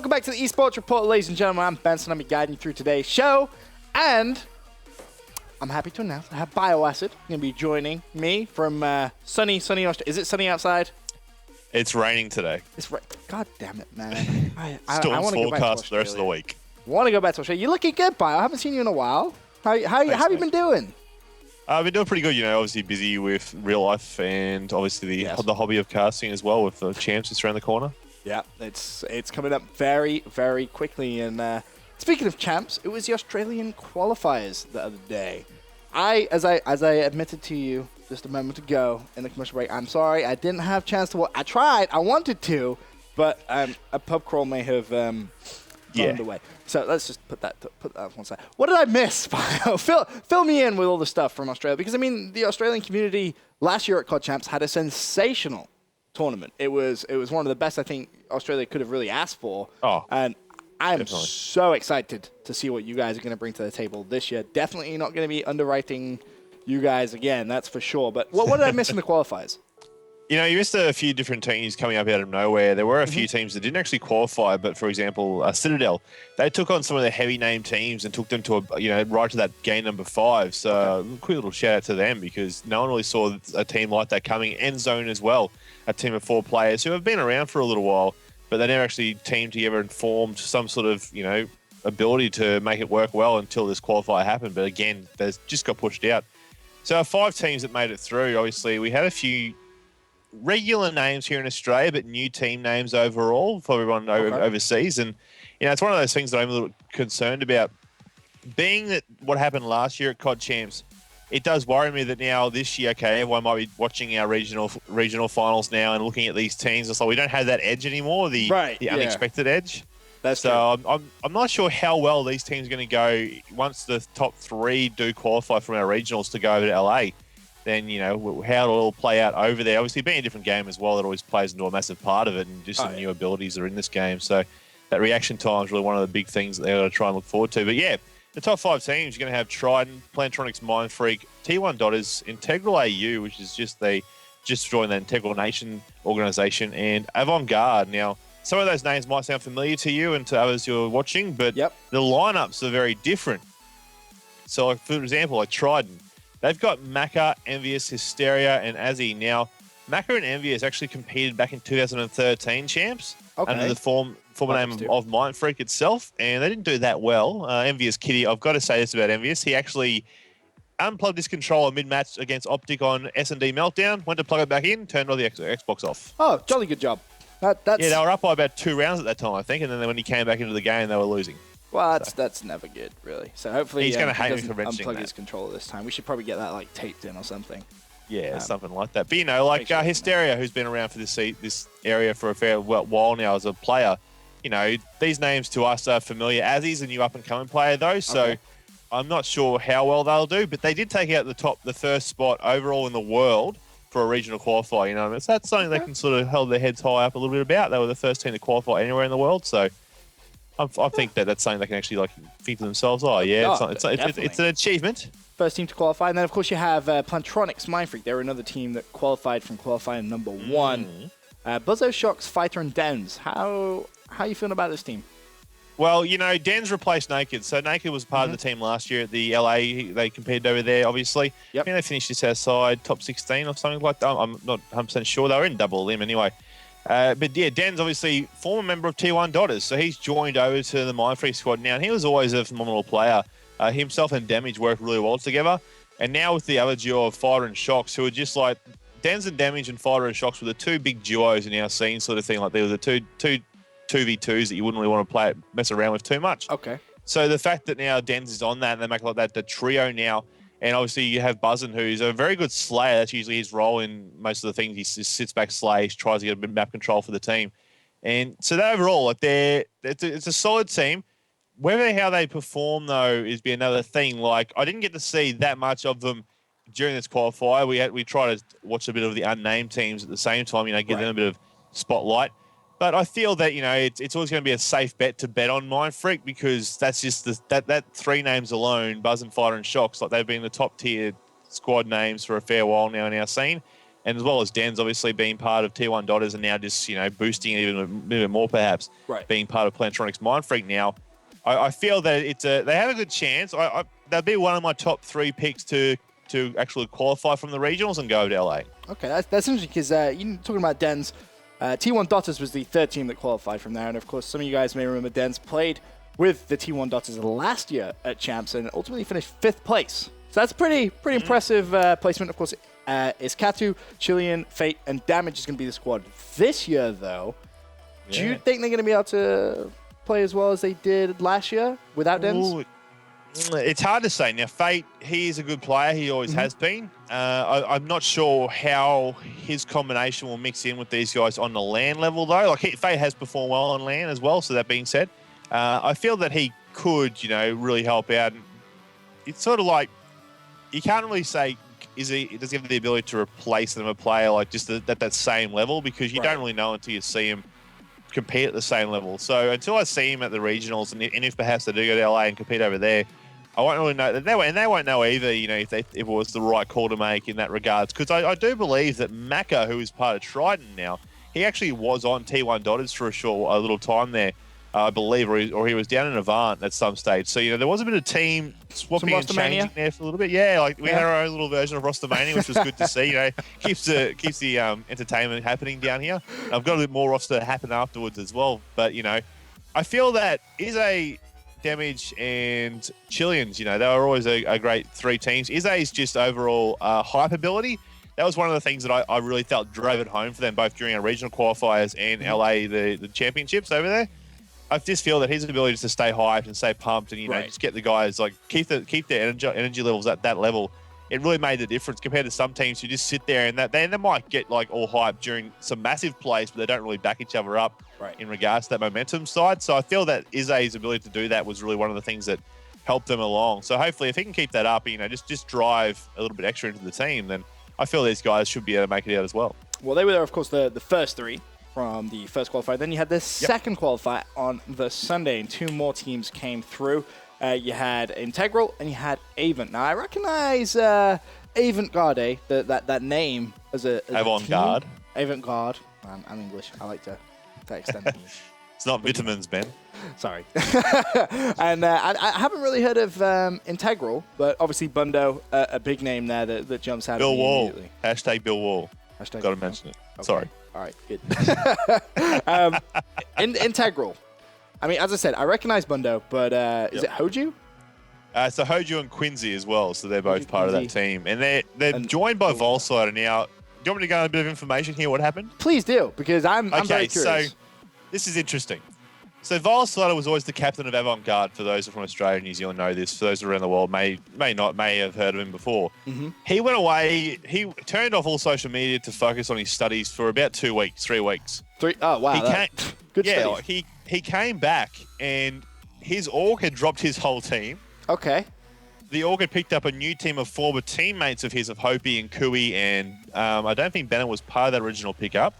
Welcome back to the eSports Report, ladies and gentlemen. I'm Benson. I'll be guiding you through today's show. And I'm happy to announce I have Bioacid going to be joining me from sunny Australia. Is it sunny outside? It's raining today. It's God damn it, man. Storms wanna go back to forecast for the rest of the week. Want to go back to Australia. You're looking good, Bio. I haven't seen you in a while. How have you been doing? I've been doing pretty good, obviously busy with real life and obviously the hobby of casting as well with the champs just around the corner. Yeah, it's coming up very, very quickly. And speaking of champs, it was the Australian qualifiers the other day. As I admitted to you just a moment ago in the commercial break, I'm sorry I didn't have a chance to watch. I tried, I wanted to, but a pub crawl may have gone away. So let's just put that on one side. What did I miss? Fill me in with all the stuff from Australia, because I mean the Australian community last year at COD Champs had a sensational tournament. It was one of the best I think Australia could have really asked for. And I'm so excited to see what you guys are going to bring to the table this year. Definitely not going to be underwriting you guys again, that's for sure. But what did I miss in the qualifiers? You missed a few different teams coming up out of nowhere. There were a few teams that didn't actually qualify, but for example, Citadel, they took on some of the heavy name teams and took them to right to that game number 5. So quick little shout out to them, because no one really saw a team like that coming. Endzone as well, a team of 4 players who have been around for a little while, but they never actually teamed together and formed some sort of ability to make it work well until this qualifier happened. But again, they just got pushed out. So 5 teams that made it through. Obviously, we had a few regular names here in Australia, but new team names overall for everyone overseas. And, it's one of those things that I'm a little concerned about. Being that what happened last year at COD Champs, it does worry me that now this year, everyone might be watching our regional finals now and looking at these teams. It's like we don't have that edge anymore, the unexpected edge. That's so I'm not sure how well these teams are going to go once the top 3 do qualify from our regionals to go over to LA. Then, how it'll all play out over there. Obviously, being a different game as well, that always plays into a massive part of it, and just some new abilities that are in this game. So that reaction time is really one of the big things that they're going to try and look forward to. But yeah, the top 5 teams, you're going to have Trident, Plantronics, Mindfreak, T1 Dotters, Integral AU, which is just joined the Integral Nation organization, and Avant-Garde. Now, some of those names might sound familiar to you and to others who are watching, but the lineups are very different. So, like, for example, like Trident, they've got Macca, Envious, Hysteria, and Azzy. Now, Macca and Envious actually competed back in 2013 champs under the former name of Mindfreak itself, and they didn't do that well. Envious Kitty, I've got to say this about Envious. He actually unplugged his controller mid-match against Optic on S&D Meltdown, went to plug it back in, turned all the Xbox off. Oh, jolly good job. Yeah, they were up by about 2 rounds at that time, I think, and then when he came back into the game, they were losing. Well, that's never good, really. So hopefully he's going to hate me for mentioning unplug his controller this time. We should probably get that taped in or something. Yeah, something like that. But Hysteria, who's been around for this area for a fair while now as a player, these names to us are familiar. Azzy's a new up and coming player though, so I'm not sure how well they'll do. But they did take out the first spot overall in the world for a regional qualifier. So that's something they can sort of hold their heads high up a little bit about. They were the first team to qualify anywhere in the world, so. I think that's something they can actually think to themselves. It's an achievement. First team to qualify, and then of course you have Plantronics, Mindfreak. They're another team that qualified from qualifying number 1. Buzzo, Shocks, Fighter, and Dens. How are you feeling about this team? Well, Dens replaced Naked. So Naked was part of the team last year at the LA. They competed over there, obviously. I think they finished this outside top 16 or something like that. I'm not 100% sure. They were in double limb anyway. But yeah, Dan's obviously former member of T1 Dotters, so he's joined over to the Mindfreak squad now, and he was always a phenomenal player. Himself and Damage worked really well together, and now with the other duo of Fighter and Shocks, who are just like Dan's and Damage and Fighter and Shocks were the 2 big duos in our scene, sort of thing. Like they were the two 2v2s that you wouldn't really want to mess around with too much. Okay. So the fact that now Dens is on that and they make like that the trio now. And obviously you have Buzzin, who's a very good slayer. That's usually his role in most of the things. He just sits back, slays, tries to get a bit of map control for the team. And so overall, it's a solid team. How they perform, though, is be another thing. Like, I didn't get to see that much of them during this qualifier. We try to watch a bit of the unnamed teams at the same time, give them a bit of spotlight. But I feel that, it's always going to be a safe bet to bet on Mindfreak, because that's just that 3 names alone, Buzz and Fighter and Shocks, like they've been the top tier squad names for a fair while now in our scene. and as well as Den's obviously being part of T1 Dotters and now just, boosting it even a bit more perhaps, Right. being part of Plantronics Mindfreak now. I feel that they have a good chance. They'll be one of my top 3 picks to actually qualify from the regionals and go to LA. Okay, that's interesting because you talking about Den's, T1 Dotters was the 3rd team that qualified from there, and of course some of you guys may remember Den's played with the T1 Dotters last year at Champs and ultimately finished 5th place. So that's pretty impressive placement. Of course, Iskatu, Chilean, Fate, and Damage is going to be the squad this year, though. Yeah. Do you think they're going to be able to play as well as they did last year without Dens? It's hard to say. Now, Fate, he is a good player. He always has been. I'm not sure how his combination will mix in with these guys on the LAN level, though. Like, Fate has performed well on LAN as well, so that being said, I feel that he could, really help out. It's sort of like, you can't really say, does he have the ability to replace them a player like just at that same level? Because you don't really know until you see him compete at the same level. So until I see him at the regionals, and if perhaps they do go to LA and compete over there, I won't really know. And they won't know either, if it was the right call to make in that regards. Because I do believe that Maka, who is part of Trident now, he actually was on T1 Dotters for a little time there, I believe, or he was down in Avant at some stage. So, there was a bit of team swapping and changing there for a little bit. Yeah, like we had our own little version of Rostomania, which was good to see. Keeps the entertainment happening down here. And I've got a bit more roster to happen afterwards as well. But, I feel that Ize, Damage, and Chileans, they were always a great 3 teams. Ize's just overall hype ability. That was one of the things that I really felt drove it home for them, both during our regional qualifiers and LA, the championships over there. I just feel that his ability to stay hyped and stay pumped and, just get the guys, like, keep their energy levels at that level, it really made the difference compared to some teams who just sit there and they might get, like, all hyped during some massive plays, but they don't really back each other up in regards to that momentum side. So I feel that Ize's ability to do that was really one of the things that helped them along. So hopefully if he can keep that up, just drive a little bit extra into the team, then I feel these guys should be able to make it out as well. Well, they were there, of course, the first 3. From the first qualifier. Then you had the second qualifier on the Sunday, and 2 more teams came through. You had Integral and you had Avant. Now, I recognize Avant-Garde, that name as a Avant-Garde. Avant-Garde. I'm English. I like to extend it. It's not vitamins, Ben. Sorry. And I haven't really heard of Integral, but obviously Bundo, a big name there that jumps out Bill at me Wall. immediately. Hashtag Bill Wall. Hashtag Got to mention it. Okay. Sorry. All right, good. Integral. I mean, as I said, I recognize Bundo, but is it Hoju? So Hoju and Quincy as well, so they're both part of that team. And they're joined by Volsider now. Do you want me to go into a bit of information here, what happened? Please do, because I'm very curious. So this is interesting. So Volsider was always the captain of Avant-Garde. For those from Australia and New Zealand know this. For those around the world may have heard of him before. He went away. He turned off all social media to focus on his studies for about 3 weeks. Oh, wow. Good studies. He came back and his org had dropped his whole team. Okay. The org had picked up a new team of former teammates of his, of Hopi and Kui, and I don't think Bennett was part of that original pickup.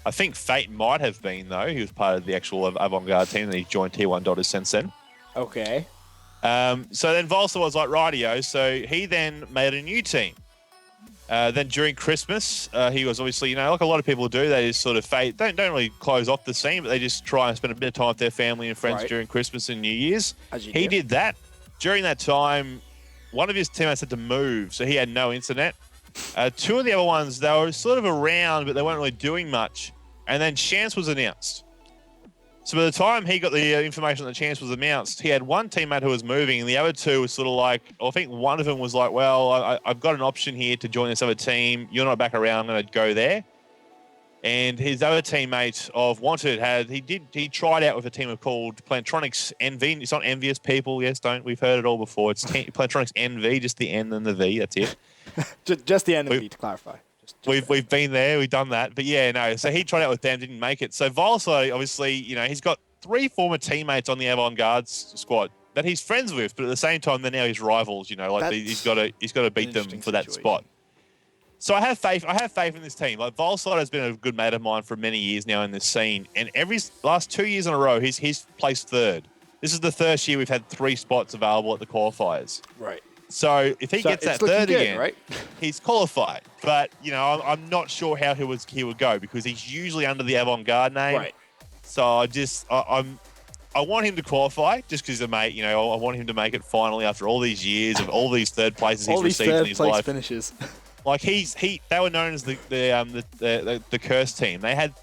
I think Fate might have been, though. He was part of the actual Avant-Garde team, and he joined T1 Dotters since then. Okay. So then Volsa was like, rightio. So he then made a new team. Then during Christmas, he was obviously, like a lot of people do, they just sort of don't really close off the scene, but they just try and spend a bit of time with their family and friends during Christmas and New Year's. He did that. During that time, one of his teammates had to move, so he had no internet. 2 of the other ones, they were sort of around, but they weren't really doing much. And then Chance was announced. So by the time he got the information that Chance was announced, he had one teammate who was moving, and the other 2 was sort of like, I think one of them was like, well, I've got an option here to join this other team. You're not back around. I'm going to go there. And his other teammate of Wanted he tried out with a team called Plantronics NV. It's not envious people. Yes, we've heard it all before. It's Plantronics NV, just the N and the V. That's it. just the N and V to clarify. We've been there, we've done that. But yeah, no. So he tried out with them, didn't make it. So Volso, obviously, he's got 3 former teammates on the Avant-Garde squad that he's friends with, but at the same time, they're now his rivals. He's got to beat them for that spot. So I have faith in this team. Like Volside has been a good mate of mine for many years now in this scene, and every last 2 years in a row, he's placed 3rd. This is the first year we've had 3 spots available at the qualifiers. Right. So if he gets that 3rd again, right? he's qualified But I'm not sure how he would go because he's usually under the Avant-Garde name. Right. So I want him to qualify just because he's a mate. I want him to make it finally after all these years of all these third places he's received in his life. Finishes. Like they were known as the curse team. They had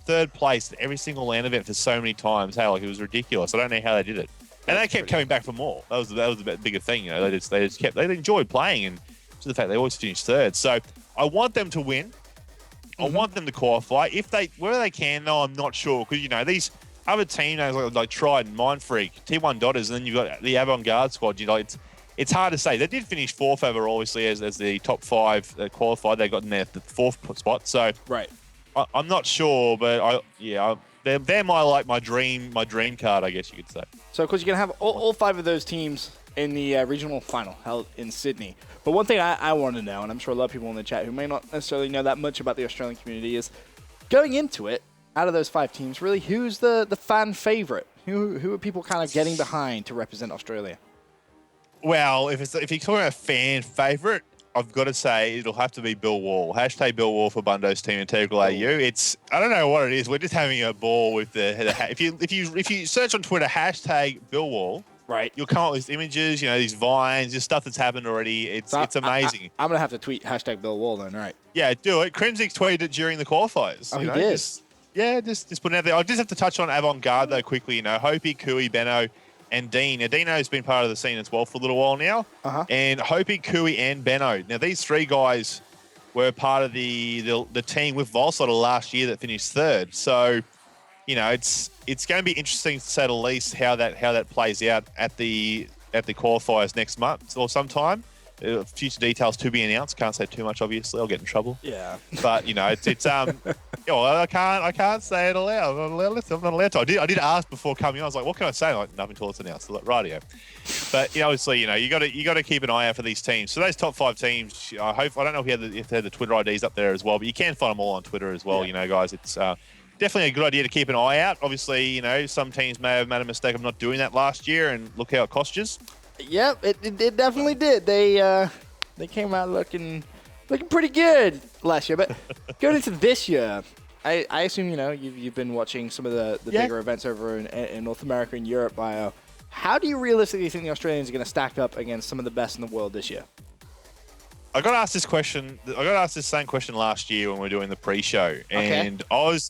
third place at every single LAN event for so many times. Hey, like it was ridiculous. I don't know how they did it, and they kept coming back for more. That was the bigger thing. They enjoyed playing, and to the fact they always finished third. So I want them to win. I want them to qualify whether they can. No, I'm not sure because these other teams like Trident, Mindfreak, T1 Dotters, and then you've got the Avant-Garde squad. It's hard to say. They did finish fourth overall, obviously, as the top five qualified. They got in there the fourth spot. So right, I'm not sure, but they're my dream card, I guess you could say. So of course you're gonna have all 5 of those teams in the regional final held in Sydney. But one thing I want to know, and I'm sure a lot of people in the chat who may not necessarily know that much about the Australian community, is going into it. Out of those 5 teams, really, who's the fan favorite? Who are people kind of getting behind to represent Australia? Well, if you're talking about fan favourite, I've got to say it'll have to be Bill Wall. Hashtag Bill Wall for Bundo's team Integral AU. I don't know what it is. We're just having a ball with the if you search on Twitter hashtag Bill Wall, right, you'll come up with these images, these vines, just stuff that's happened already. It's amazing. I'm gonna have to tweet hashtag Bill Wall then, right? Yeah, do it. Crimsix tweeted it during the qualifiers. Oh, he did. Just put it out there. I just have to touch on Avant-Garde though quickly. Hopi, Kui, Benno, and Dean. Now, Dino's been part of the scene as well for a little while now. And Hopi, Kui, and Benno. Now, these 3 guys were part of the team with Volslotter last year that finished third. So, it's going to be interesting to say the least how that plays out at the qualifiers next month or sometime. Future details to be announced. Can't say too much, obviously. I'll get in trouble. Yeah. But it's I can't say it aloud. I'm not allowed to. I did ask before coming on. I was like, what can I say? Like, nothing until it's announced. Like, radio. But obviously, you got to keep an eye out for these teams. So those top 5 teams. I don't know if they had the Twitter IDs up there as well, but you can find them all on Twitter as well. Yeah. Guys, it's definitely a good idea to keep an eye out. Obviously, some teams may have made a mistake of not doing that last year, and look how it cost you. Yep, it definitely did. They came out looking pretty good last year. But going into this year, I assume you've been watching some of the bigger events over in North America and Europe. How do you realistically think the Australians are going to stack up against some of the best in the world this year? I got asked this question. I got asked this same question last year when we were doing the pre-show, and I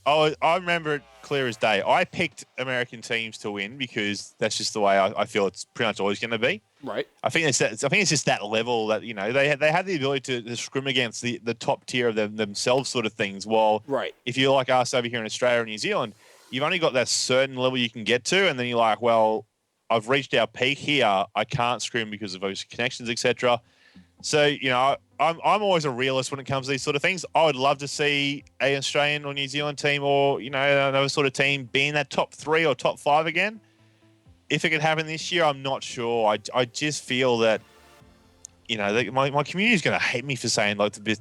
remember it clear as day. I picked American teams to win because that's just the way I feel it's pretty much always going to be. Right. I think it's just that level that they have the ability to scrim against the top tier of themselves sort of things. While if you're like us over here in Australia and New Zealand, you've only got that certain level you can get to, and then you're like, well, I've reached our peak here. I can't scrim because of those connections, etc. So, I'm always a realist when it comes to these sort of things. I would love to see an Australian or New Zealand team or, another sort of team be in that top 3 or top 5 again. If it could happen this year, I'm not sure. I just feel that, my community is going to hate me for saying,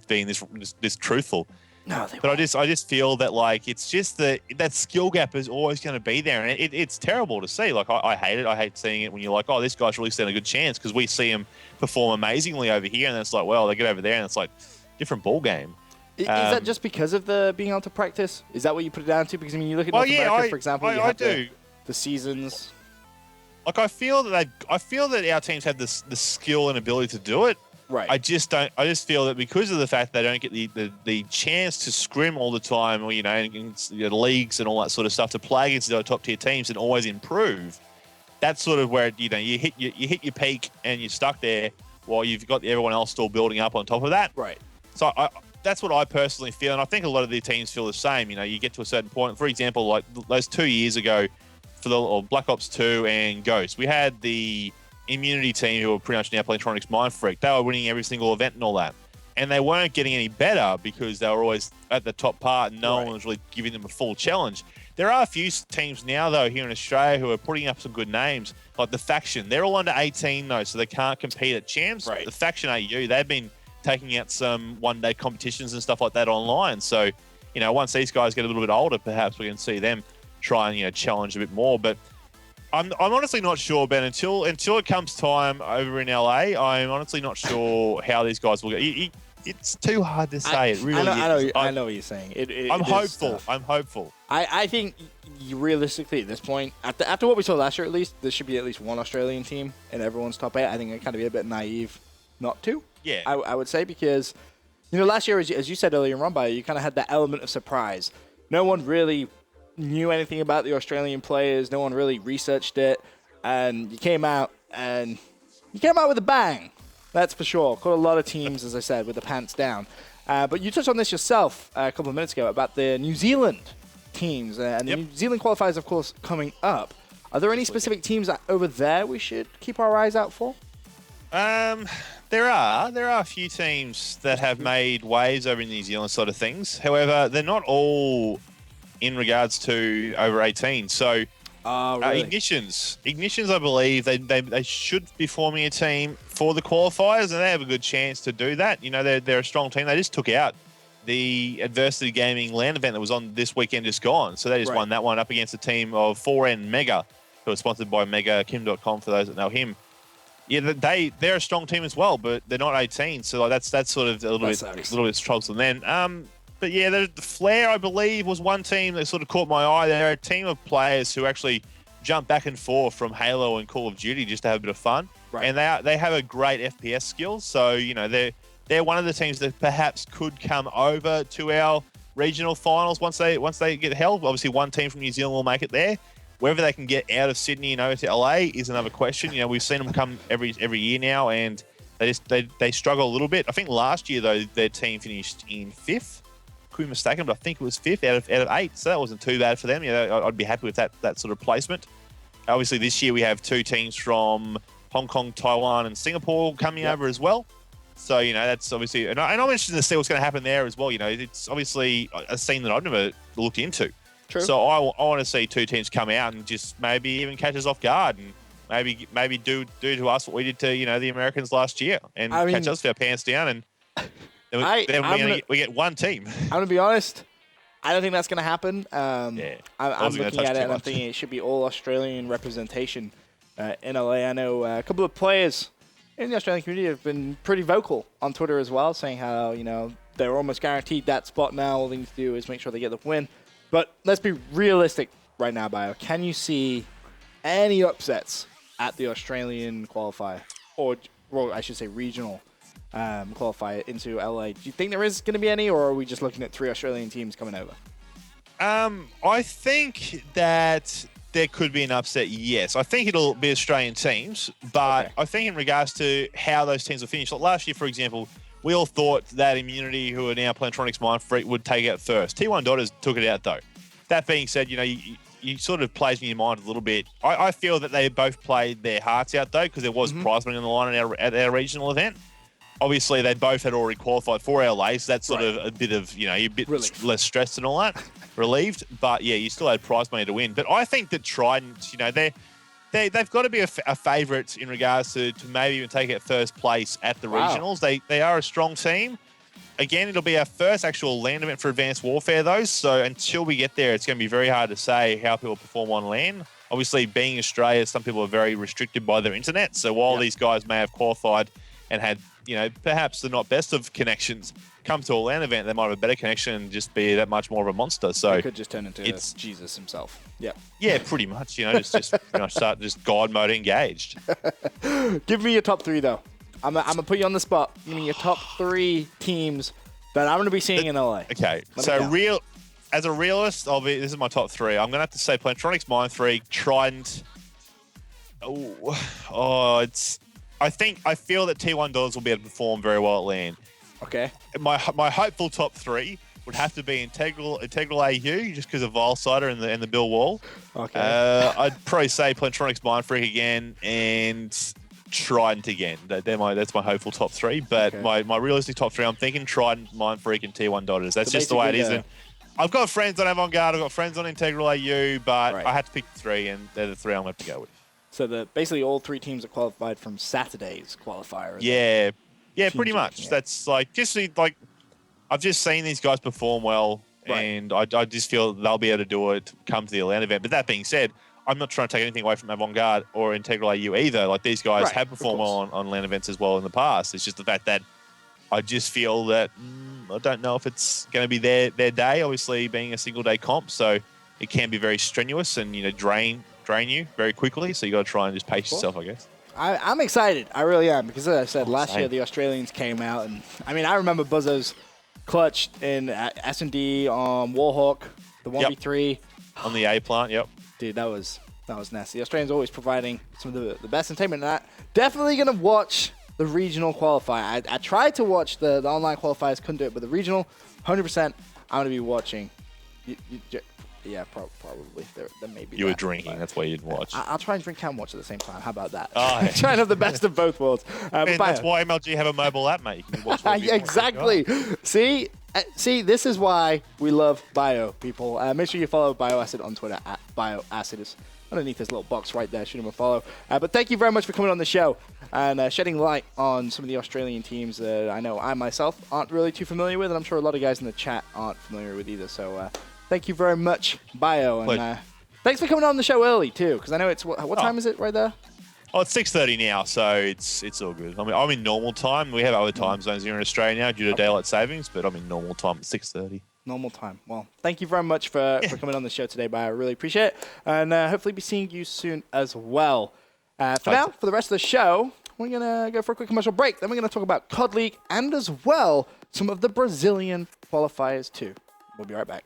being this truthful. No, but I just feel that it's just that skill gap is always going to be there, and it's terrible to see. I hate it. I hate seeing it when you're like, oh, this guy's really stand a good chance because we see him perform amazingly over here, and then it's like, well, they get over there and it's like different ball game. Is that just because of the being able to practice? Is that what you put it down to? Because you look at North America, for example, you have the seasons. I feel that our teams have the skill and ability to do it. Right. I just feel that because of the fact they don't get the chance to scrim all the time, or in leagues and all that sort of stuff, to play against the top tier teams and always improve. That's sort of where you hit your peak and you're stuck there while you've got everyone else still building up on top of that. Right. So that's what I personally feel, and I think a lot of the teams feel the same. You get to a certain point. For example, like those 2 years ago for the Black Ops 2 and Ghost, we had the Immunity team who were pretty much now Playtronics Mindfreak. They were winning every single event and all that. And they weren't getting any better because they were always at the top part and no one was really giving them a full challenge. There are a few teams now, though, here in Australia who are putting up some good names, like the Faction. They're all under 18, though, so they can't compete at Champs. Right. The Faction AU, they've been taking out some one-day competitions and stuff like that online. So, once these guys get a little bit older, perhaps we can see them try and, challenge a bit more. But I'm honestly not sure, Ben. Until it comes time over in LA, I'm honestly not sure how these guys will go. It's too hard to say. It really is. I know what you're saying. I'm it is hopeful. tough. I'm hopeful. I think realistically at this point, after what we saw last year at least, there should be at least one Australian team in everyone's top 8. I think it kind of be a bit naive not to. Yeah. I would say because, last year, as you said earlier in Rumba, you kind of had that element of surprise. No one really knew anything about the Australian players. No one really researched it. And you came out with a bang. That's for sure. Caught a lot of teams, as I said, with the pants down. But you touched on this yourself a couple of minutes ago about the New Zealand teams. And the New Zealand qualifiers, of course, coming up. Are there any specific teams over there we should keep our eyes out for? There are a few teams that have made waves over in New Zealand sort of things. However, they're not all in regards to over 18. So really? Ignitions, I believe they should be forming a team for the qualifiers, and they have a good chance to do that. They're a strong team. They just took out the Adversity Gaming LAN event that was on this weekend just gone. So they just won that one up against a team of 4N Mega, who are sponsored by Mega, Kim.com for those that know him. Yeah, they're a strong team as well, but they're not 18, so that's sort of a little bit troublesome then. But yeah, the Flair, I believe, was one team that sort of caught my eye. They're a team of players who actually jump back and forth from Halo and Call of Duty just to have a bit of fun, and they have a great FPS skill. So they're one of the teams that perhaps could come over to our regional finals once they get held. Obviously, one team from New Zealand will make it there. Whether they can get out of Sydney and over to LA is another question. We've seen them come every year now, and they struggle a little bit. I think last year though their team finished in 5th. Could be mistaken, but I think it was 5th out of 8, so that wasn't too bad for them. I'd be happy with that sort of placement. Obviously, this year we have 2 teams from Hong Kong, Taiwan, and Singapore coming over as well. So that's obviously, and I'm interested to see what's going to happen there as well. It's obviously a scene that I've never looked into. True. So I want to see 2 teams come out and just maybe even catch us off guard and maybe do to us what we did to the Americans last year and catch us with our pants down and then we get one team. I'm gonna be honest. I don't think that's gonna happen. I'm looking at it and I'm thinking it should be all Australian representation in LA. I know a couple of players in the Australian community have been pretty vocal on Twitter as well, saying how they're almost guaranteed that spot now. All they need to do is make sure they get the win. But let's be realistic right now, Bio. Can you see any upsets at the Australian qualifier, or I should say regional qualifier into LA? Do you think there is going to be any, or are we just looking at 3 Australian teams coming over? I think that there could be an upset, yes. I think it'll be Australian teams, but I think in regards to how those teams will finish, like last year, for example, we all thought that Immunity, who are now Plantronics Mindfreak, would take out first. T1 Daughters took it out, though. That being said, you sort of plays in your mind a little bit. I feel that they both played their hearts out, though, because there was prize money on the line at our regional event. Obviously, they both had already qualified for LA, so that's sort of a bit of, you're a bit less stressed and all that, relieved. But, yeah, you still had prize money to win. But I think that Trident, they've got to be a favourite in regards to maybe even take out first place at the regionals. They are a strong team. Again, it'll be our first actual LAN event for Advanced Warfare, though. So until we get there, it's going to be very hard to say how people perform on LAN. Obviously, being Australia, some people are very restricted by their internet. So while these guys may have qualified and had, perhaps the not best of connections, come to a LAN event, they might have a better connection and just be that much more of a monster. So it could just turn into Jesus himself. Yeah, pretty much. Just start just God mode engaged. Give me your top 3 though. I'm gonna put you on the spot. Give me your top 3 teams that I'm gonna be seeing in LA. Okay, so as a realist, this is my top 3. I'm gonna have to say Plantronics, Mindfreak, Trident. I feel that T1 Dollars will be able to perform very well at LAN. Okay. My hopeful top 3 would have to be Integral AU, just because of Vilesider and the Bill Wall. Okay. I'd probably say Plantronics, Mindfreak again, and Trident again. That's my hopeful top 3. But my realistic top 3, I'm thinking Trident, Mindfreak, and T1 Daughters. That's just the way it is. And I've got friends on Avant-Garde, I've got friends on Integral AU, but I had to pick 3, and they're the 3 I'm going to have to go with. So basically all 3 teams are qualified from Saturday's qualifier. Yeah, pretty much. Yeah. That's I've just seen these guys perform well, and I just feel they'll be able to do it come to the LAN event. But that being said, I'm not trying to take anything away from Avant-Garde or Integral AU either. Like, these guys have performed well on LAN events as well in the past. It's just the fact that I just feel that I don't know if it's going to be their day. Obviously, being a single day comp, so it can be very strenuous and drain you very quickly. So you got to try and just pace yourself, I guess. I'm excited. I really am because, as I said, last year same. the Australians came out, and I mean I remember Buzzo's clutch in S&D on Warhawk, the 1v3 on the A plant. Yep. Dude, that was nasty. The Australians always providing some of the best entertainment. And I definitely gonna watch the regional qualifier. I tried to watch the online qualifiers, couldn't do it, but the regional, 100%, I'm gonna be watching. Yeah, probably. There may be. You were drinking. That's why you didn't watch. I'll try and drink and watch at the same time. How about that? Oh, yeah. Try and have the best of both worlds. And that's why MLG have a mobile app, mate. You can watch yeah, exactly. See, this is why we love Bio, people. Make sure you follow BioAcid on Twitter at BioAcid. It's underneath this little box right there. Shoot him a follow. But thank you very much for coming on the show and shedding light on some of the Australian teams that I know I myself aren't really too familiar with, and I'm sure a lot of guys in the chat aren't familiar with either. So thank you very much, Bio. And thanks for coming on the show early, too, because I know it's... What time is it right there? Oh, it's 6:30 now, so it's all good. I mean, I'm in normal time. We have other time zones here in Australia now due to daylight savings, but I'm in normal time at 6:30. Normal time. Well, thank you very much for coming on the show today, Bio. I really appreciate it. And hopefully be seeing you soon as well. For now, for the rest of the show, we're going to go for a quick commercial break. Then we're going to talk about COD League and as well some of the Brazilian qualifiers too. We'll be right back.